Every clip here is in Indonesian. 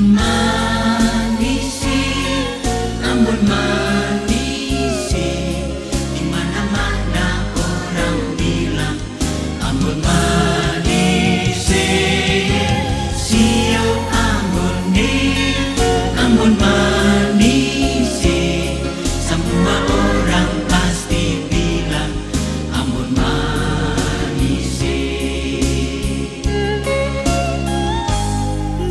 manisi, Ambon manisi, di mana-mana orang bilang Ambon manisi, sio Ambon nih, Ambon manisi, semua orang pasti bilang Ambon manisi.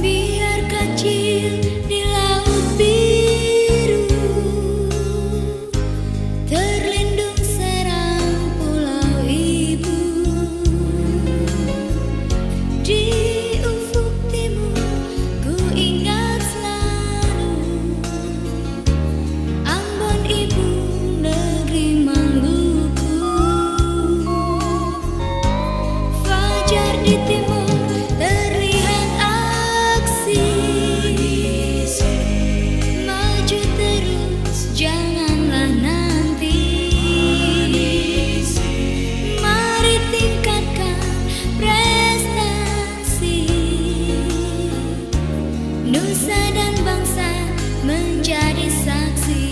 Biar kecil di laut biru, terlindung serang pulau ibu. Di ufuk timur ku ingat selalu Ambon ibu, negeri Maluku. Fajar di timur terlihat aksi, maju terus janganlah nanti. Mari tingkatkan prestasi, nusa dan bangsa menjadi saksi.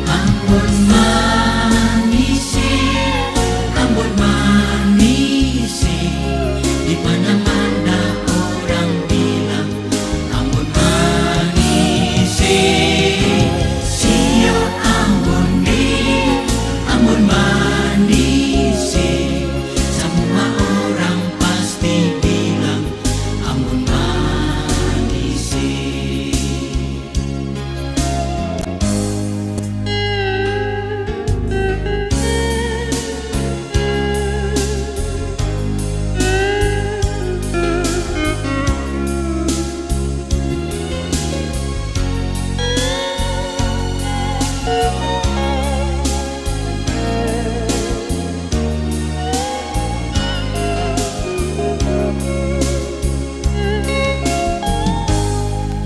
Ambon manisi, Ambon manisi, di mana-mana orang bilang Ambon manisi, sio Ambon nih, Ambon manisi, semua orang pasti bilang Ambon manisi.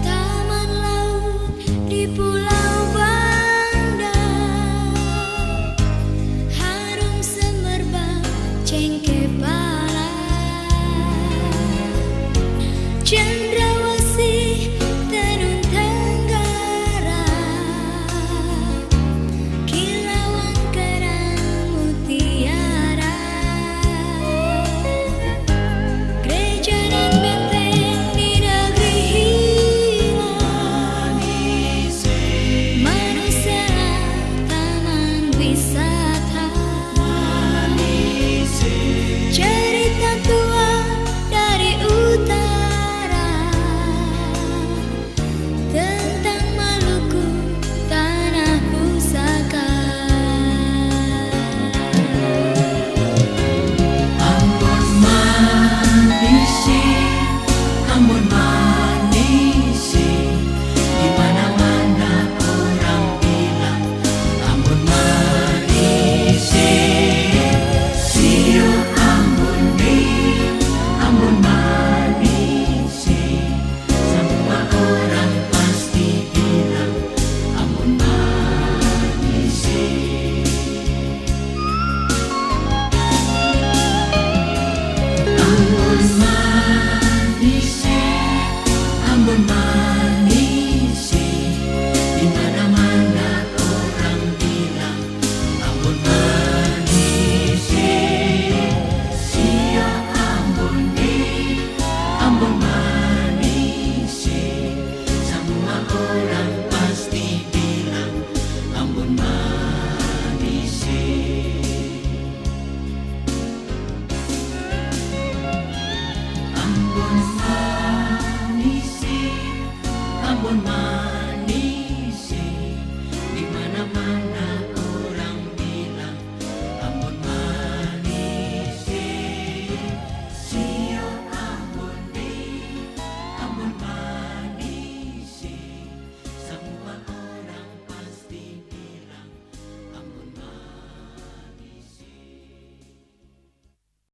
Taman laut di Pulau Banda, harum semerbak cengkeh pala. Cendrawasih tenun tenggara, kilauan kerang mutiara. Gereja dan benteng di negeri hilang, manusia taman wisata. Cerita tua dari utara tentang Maluku, tanah pusaka. Ambon manisi, Ambon manisi, di mana-mana orang bilang Ambon manisi, sio Ambon nih, Ambon manisi, semua orang pasti bilang Ambon manisi. Ambon manisi, Ambon manisi, di mana-mana orang bilang Ambon manisi, sio Ambon nih, Ambon manisi, semua orang pasti bilang Ambon manisi. Ambon manisi, Ambon manisi.